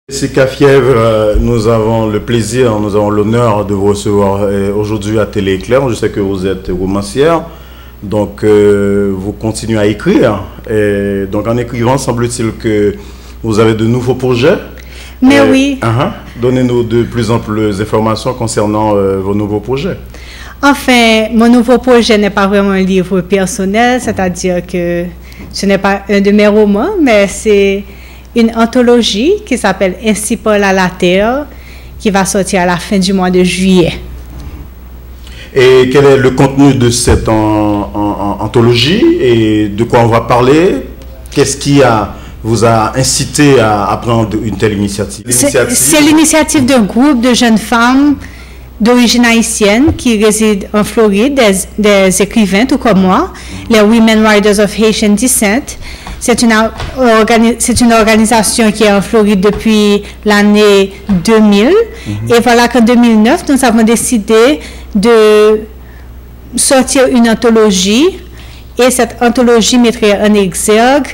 Jessica Fièvre, nous avons le plaisir, nous avons l'honneur de vous recevoir aujourd'hui à Télé Éclair. Je sais que vous êtes romancière, donc vous continuez à écrire. Et donc en écrivant, semble-t-il que vous avez de nouveaux projets. Mais oui. Donnez-nous de plus amples informations concernant vos nouveaux projets. Enfin, mon nouveau projet n'est pas vraiment un livre personnel, c'est-à-dire que ce n'est pas un de mes romans, mais c'est une anthologie qui s'appelle Ainsi parle la Terre, qui va sortir à la fin du mois de juillet. Et quel est le contenu de cette anthologie et de quoi on va parler? Qu'est-ce qui vous a incité à prendre une telle initiative? C'est l'initiative d'un groupe de jeunes femmes d'origine haïtienne qui résident en Floride, des écrivains tout comme moi, les Women Writers of Haitian Descent. C'est une organisation qui est en Floride depuis l'année 2000. Et voilà qu'en 2009, nous avons décidé de sortir une anthologie. Et cette anthologie mettrait en exergue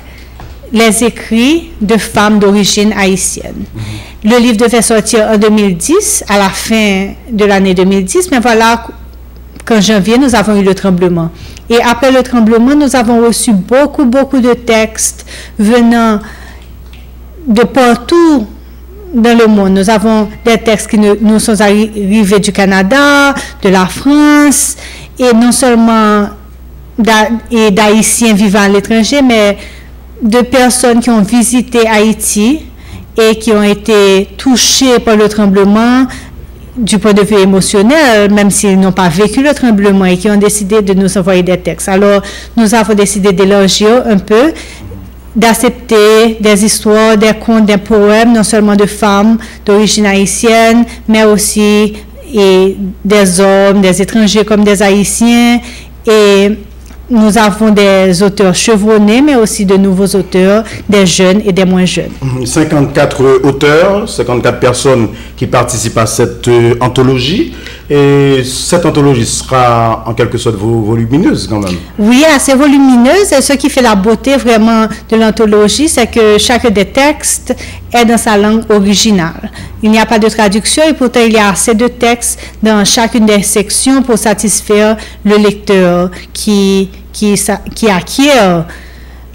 les écrits de femmes d'origine haïtienne. Le livre devait sortir en 2010, à la fin de l'année 2010, mais voilà qu'en janvier, nous avons eu le tremblement. Et après le tremblement, nous avons reçu beaucoup de textes venant de partout dans le monde. Nous avons des textes qui nous sont arrivés du Canada, de la France, et non seulement d'Haïtiens vivant à l'étranger, mais de personnes qui ont visité Haïti et qui ont été touchés par le tremblement du point de vue émotionnel, même s'ils n'ont pas vécu le tremblement et qui ont décidé de nous envoyer des textes. Alors, nous avons décidé d'élargir un peu, d'accepter des histoires, des contes, des poèmes, non seulement de femmes d'origine haïtienne, mais aussi des hommes, des étrangers comme des Haïtiens. Et nous avons des auteurs chevronnés, mais aussi de nouveaux auteurs, des jeunes et des moins jeunes. 54 auteurs, 54 personnes qui participent à cette anthologie. Et cette anthologie sera en quelque sorte volumineuse quand même. Oui, assez volumineuse. Et ce qui fait la beauté vraiment de l'anthologie, c'est que chaque des textes est dans sa langue originale. Il n'y a pas de traduction et pourtant il y a assez de textes dans chacune des sections pour satisfaire le lecteur qui acquiert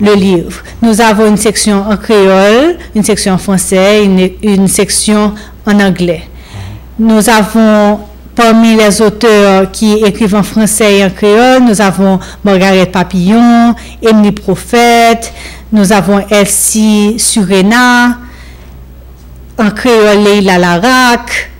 le livre. Nous avons une section en créole, une section en français, une section en anglais. Nous avons parmi les auteurs qui écrivent en français et en créole, nous avons Margaret Papillon, Émilie Prophète, nous avons Elsie Surena, en créole Leila Larac,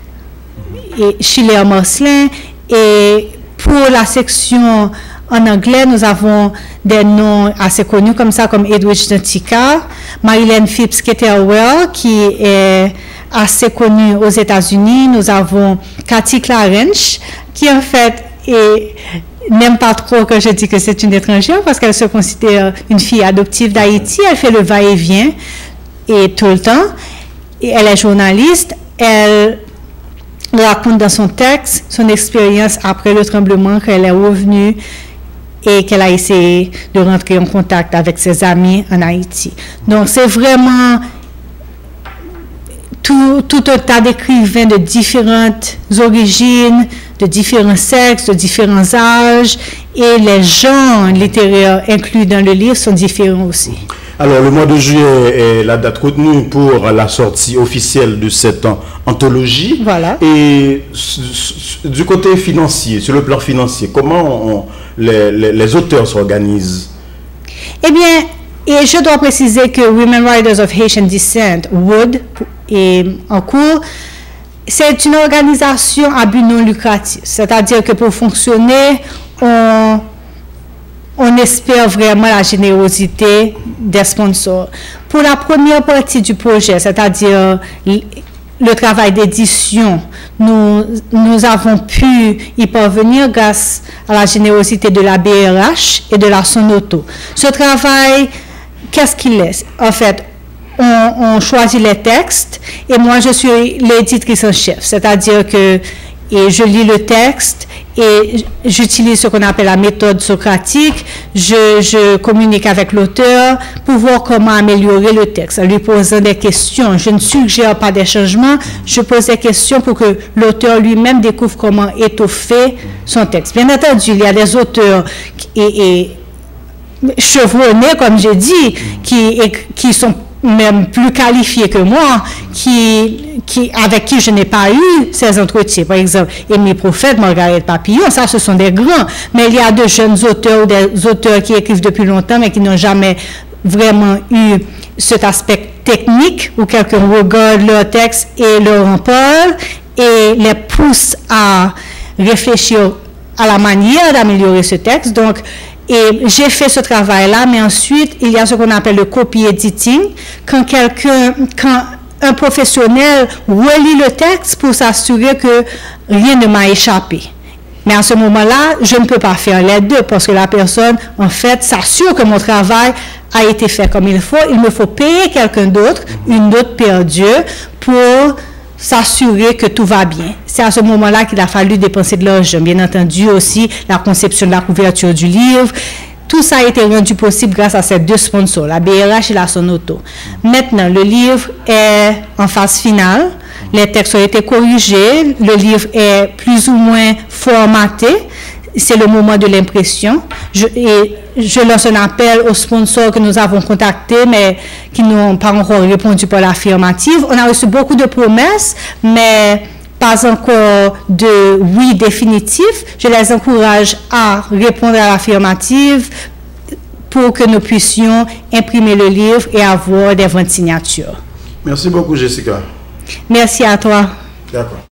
et Chilea Marcelin. Et pour la section en anglais, nous avons des noms assez connus comme ça, comme Edwidge Dantica, Marilyn Phipps Ketterwell, qui est assez connue aux États-Unis. Nous avons Cathy Clarench, qui en fait n'aime pas trop que je dis que c'est une étrangère parce qu'elle se considère une fille adoptive d'Haïti. Elle fait le va-et-vient et tout le temps. Et elle est journaliste. Elle raconte dans son texte son expérience après le tremblement, qu'elle est revenue et qu'elle a essayé de rentrer en contact avec ses amis en Haïti. Donc, c'est vraiment tout un tas d'écrivains de différentes origines, de différents sexes, de différents âges, et les genres littéraires inclus dans le livre sont différents aussi. Alors, le mois de juillet est la date retenue pour la sortie officielle de cette anthologie. Voilà. Et du côté financier, sur le plan financier, comment les auteurs s'organisent? Eh bien, et je dois préciser que Women Writers of Haitian Descent, WOOD, est en cours. C'est une organisation à but non lucratif. C'est-à-dire que pour fonctionner, on espère vraiment la générosité des sponsors. Pour la première partie du projet, c'est-à-dire le travail d'édition, nous avons pu y parvenir grâce à la générosité de la BRH et de la Sonoto. Ce travail, qu'est-ce qu'il est? En fait, on choisit les textes et moi je suis l'éditrice en chef, c'est-à-dire que et je lis le texte et j'utilise ce qu'on appelle la méthode socratique. Je communique avec l'auteur pour voir comment améliorer le texte en lui posant des questions. Je ne suggère pas des changements, je pose des questions pour que l'auteur lui-même découvre comment étoffer son texte. Bien entendu, il y a des auteurs chevronnés, comme j'ai dit, qui sont même plus qualifiés que moi, avec qui je n'ai pas eu ces entretiens. Par exemple, Émile Prophète, Margaret Papillon, ça, ce sont des grands. Mais il y a de jeunes auteurs ou des auteurs qui écrivent depuis longtemps, mais qui n'ont jamais vraiment eu cet aspect technique où quelqu'un regarde leur texte et leur en parle et les pousse à réfléchir à la manière d'améliorer ce texte. Donc, et j'ai fait ce travail-là, mais ensuite, il y a ce qu'on appelle le copy editing. Quand un professionnel relit le texte pour s'assurer que rien ne m'a échappé. Mais à ce moment-là, je ne peux pas faire les deux parce que la personne, en fait, s'assure que mon travail a été fait comme il faut. Il me faut payer quelqu'un d'autre, une autre perdue, pour s'assurer que tout va bien. C'est à ce moment-là qu'il a fallu dépenser de l'argent. Bien entendu aussi, la conception de la couverture du livre. Tout ça a été rendu possible grâce à ces deux sponsors, la BRH et la Sonoto. Maintenant, le livre est en phase finale. Les textes ont été corrigés. Le livre est plus ou moins formaté. C'est le moment de l'impression. Je lance un appel aux sponsors que nous avons contactés, mais qui n'ont pas encore répondu par l'affirmative. On a reçu beaucoup de promesses, mais pas encore de oui définitif. Je les encourage à répondre à l'affirmative pour que nous puissions imprimer le livre et avoir des ventes signatures. Merci beaucoup, Jessica. Merci à toi. D'accord.